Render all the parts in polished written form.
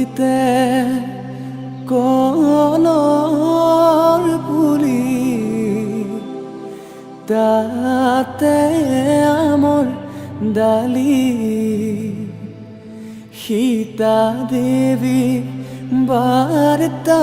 মাটিতে কলৰ পুলি তাতে আমৰ ডালি সীতা দেৱী বাৰ্তা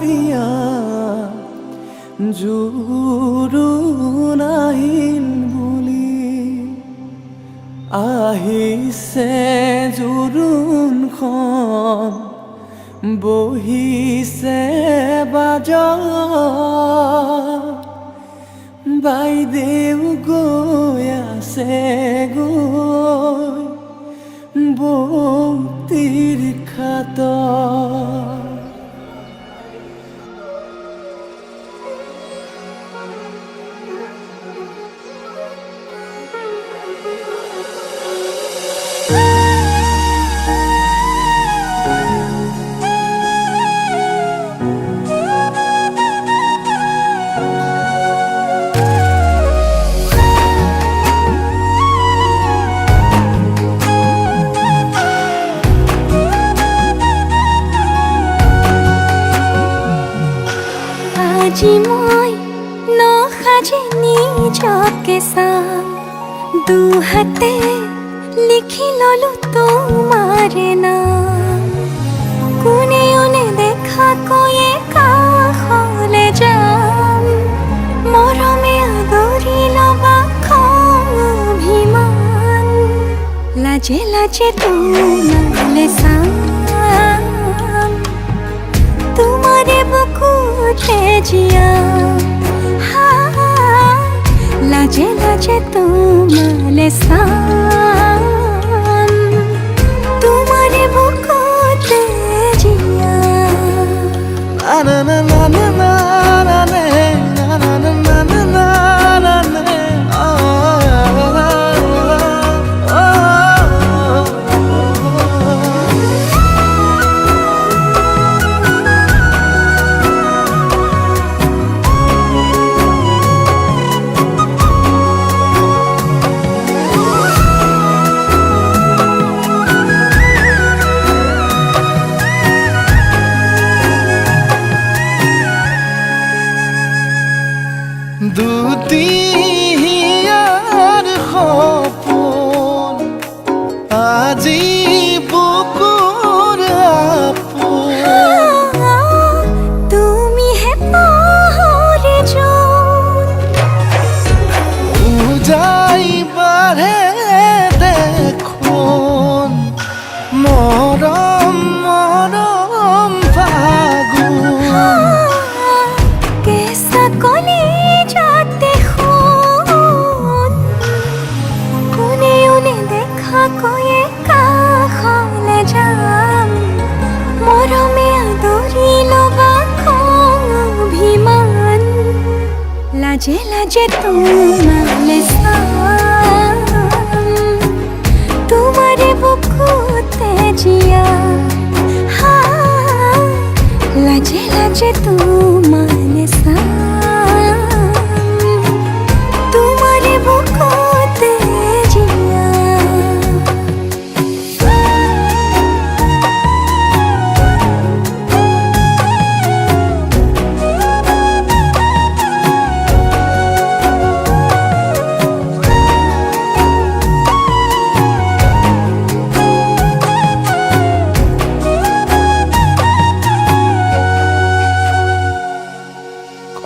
দিয়া জোৰোণ আহিল বুলি আহিছে জোৰোণখন বহিছে বাজত বাইদেউ গৈ আছে গৈ বৌতিৰ খাতত আজি মই নসাজে নিজকে চাম দুহাতে লিখি ললো তোমাৰে নাম কোনেও নেদেখাকৈয়ে কাষলে যাম মৰমে আদৰি লবা খং অভিমান লাজে লাজে তোমালে চাম तुम्हारे बुकुते जिया लाजे लाजे तुम्हारे साम तुम्हारे बुकुते जिया ना ना ना ना ना ना ना ना ना ना ना দুটিয়াৰ সপোন আজি বুকুৰ আপোন তুমি হে পাহৰি যোন উজাই বাঢ়ে দেখোন মৰম মৰম ফাগুন কেঁচা কলি কৈয়ে কাষলে যাম মৰমে আদৰি লবা খং অভিমান লাজে লাজে তোমালে চাম তোমাৰে বুকুতে জিয়া লাজে লাজে তোমালে চাম তোমাৰে বুকুতে জিয়া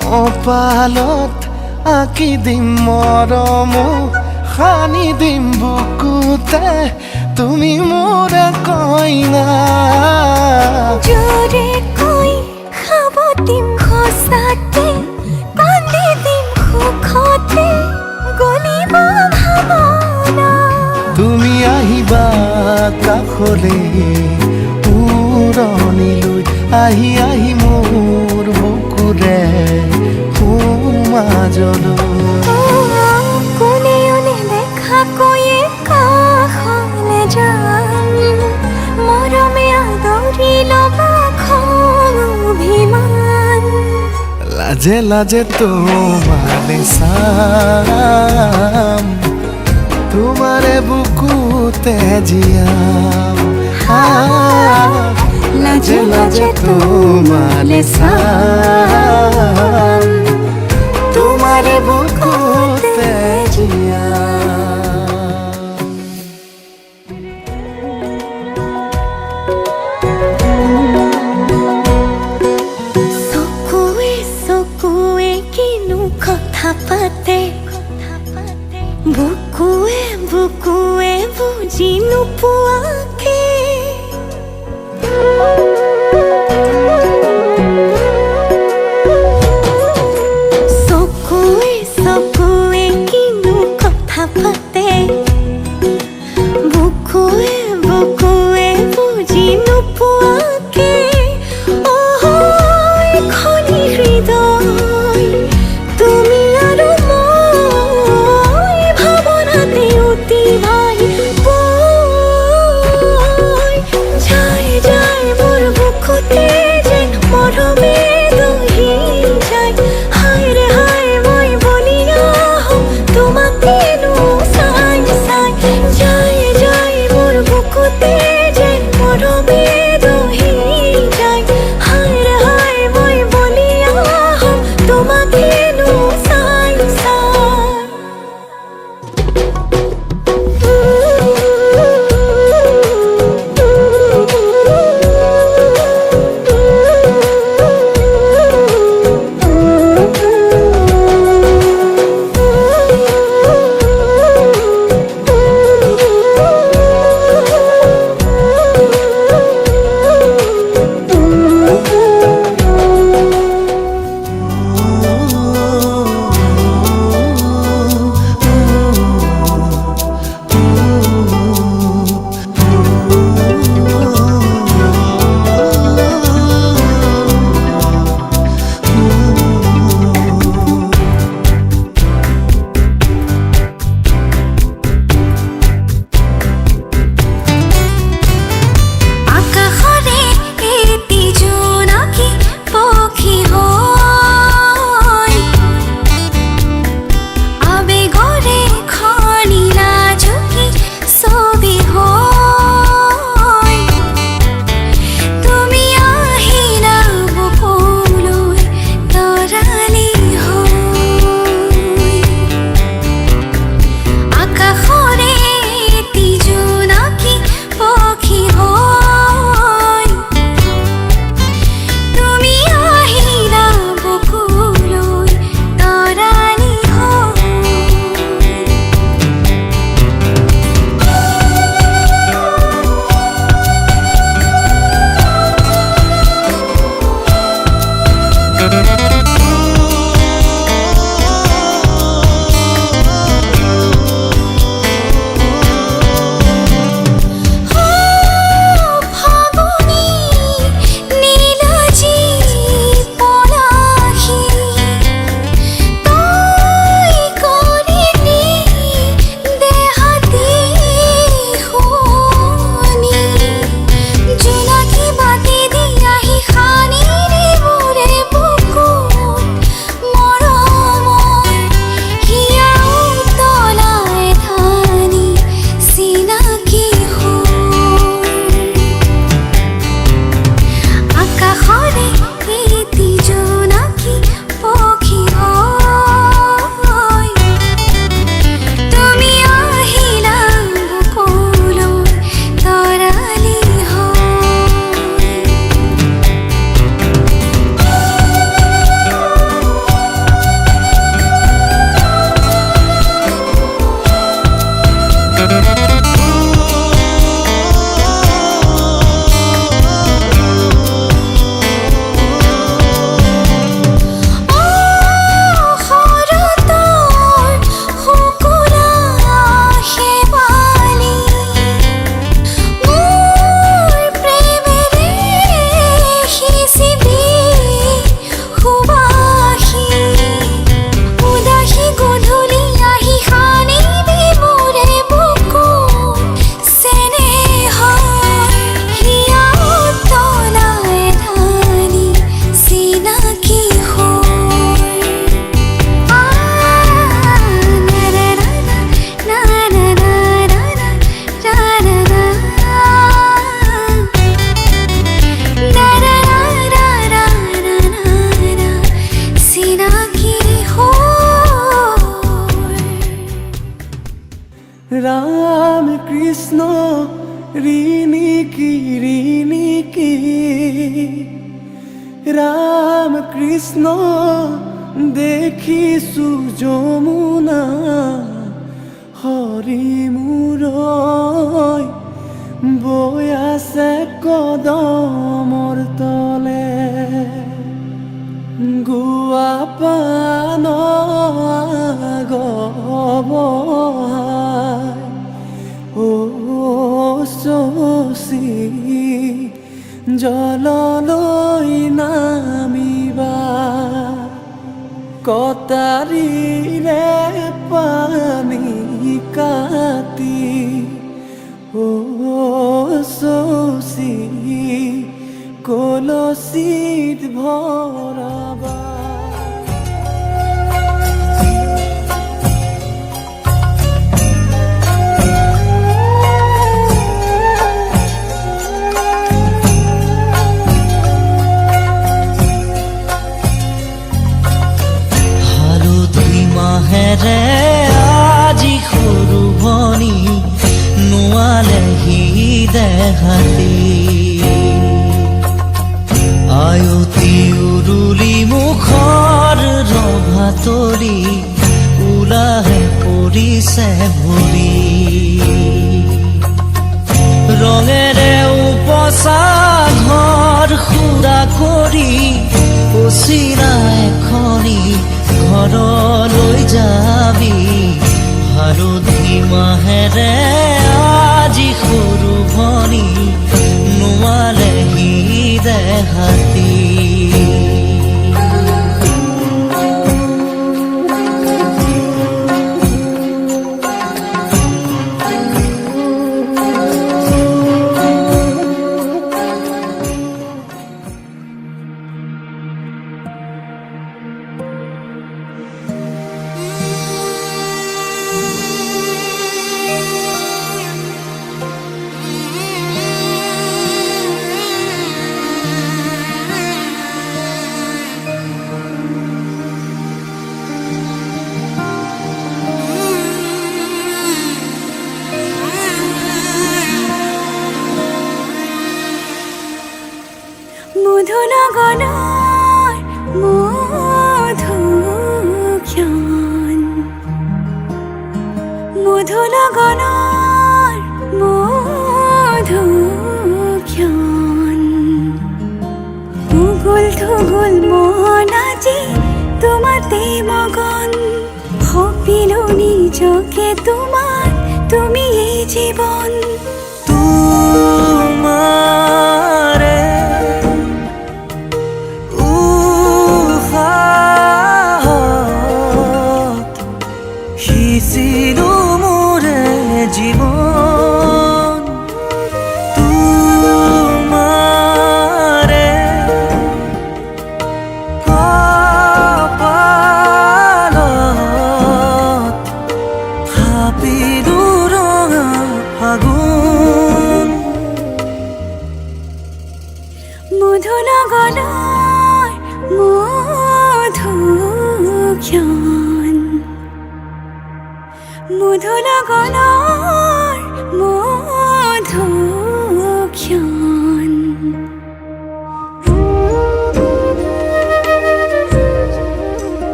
কপালত আঁকি দিম মৰম সানি দিম বুকুতে তুমি মোৰ কইনা জোৰে কৈ খাব দিম সঁচাতে কান্দি দিম সুখতে গলিব ভাৱনা তুমি আহিবা কাষলে উৰণিলৈ আহি আহি মোৰ বুকুৰে কোনেও নেদেখাকৈয়ে কাষলে যাম মৰমে আদৰি লবা খং অভিমান লাজে লাজে তোমালে চাম তোমাৰে বুকুতে জিয়াম মাজে মাজে তোমালে চাম তোমাৰে বুকুতে জিয়া কথা পাতে বুকুৱে বুকুৱে বুজি নোপোৱাকে राम कृष्ण देखिछु যমুনা हरि मूरय বৈ আছে কদমৰ তলে গুৱা পান গবহাই ও শশী জললৈ নামিবা কটাৰীৰে পানী কাটি ও শশী কলসিত ভৰাবা মাহেৰে আজি সৰু ভনী নোৱালেহি দেহাতি আয়তি উৰুলি মুখৰ ৰভা তৰি ওলাহে পৰিছে ভৰি ৰঙেৰে উপচা ঘৰ সুৰা কৰি পচিৰা এখনি ঘৰলৈ যাবি হালধি মাহেৰে আজি সৰু ভনী নোৱালেহি দেহাতি মধুনগৰৰ মধুক্ষণ মধুনগৰৰ মধুক্ষণ উগুল থুগুল মন আজি তোমাতে মগন সপিলো নিজকে তোমাৰ তুমি এই জীৱন তোমাৰে উহাত সিঁচিলো মোৰে জীবন তোমাৰে কপালত থাপিলো ৰঙা ফাগুন মধুনগৰৰ মধুক্ষণ মধুনগৰৰ মধুক্ষণ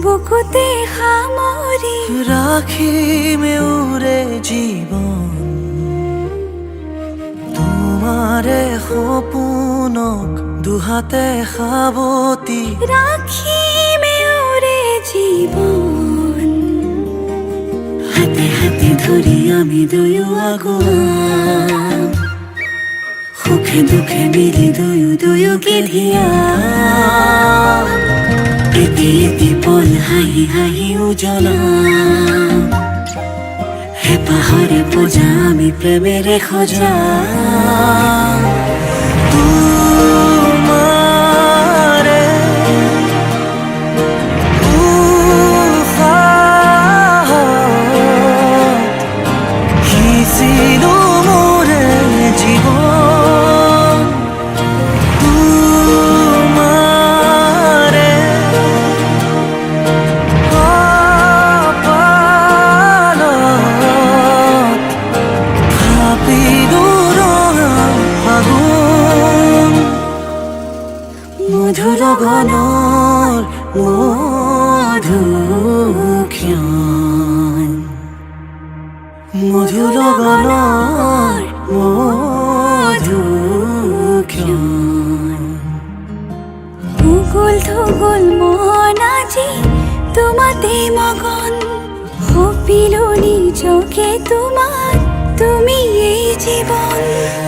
বুকুতে সামৰি ৰাখিমে উৰে জীবন তোমাৰে সপোনক দুহাতে সাবতি ৰাখিমে ওৰে জীৱন হাতে হাতে ধৰি আমি দুয়ো আগুৱা সুখে দুখে মিলি দুয়োকে ধিয়া এটি এটি পল হাঁহি হাঁহি উজ্বলা হেঁপাহৰে পূজা আমি প্ৰেমেৰে সজা তোমাৰে উহাত মধু লগনৰ মধুক্ষণ উগুল থুগুল মন আজি তোমাতে মগন সপিলো নিজকে তোমাক তুমি এই জীৱন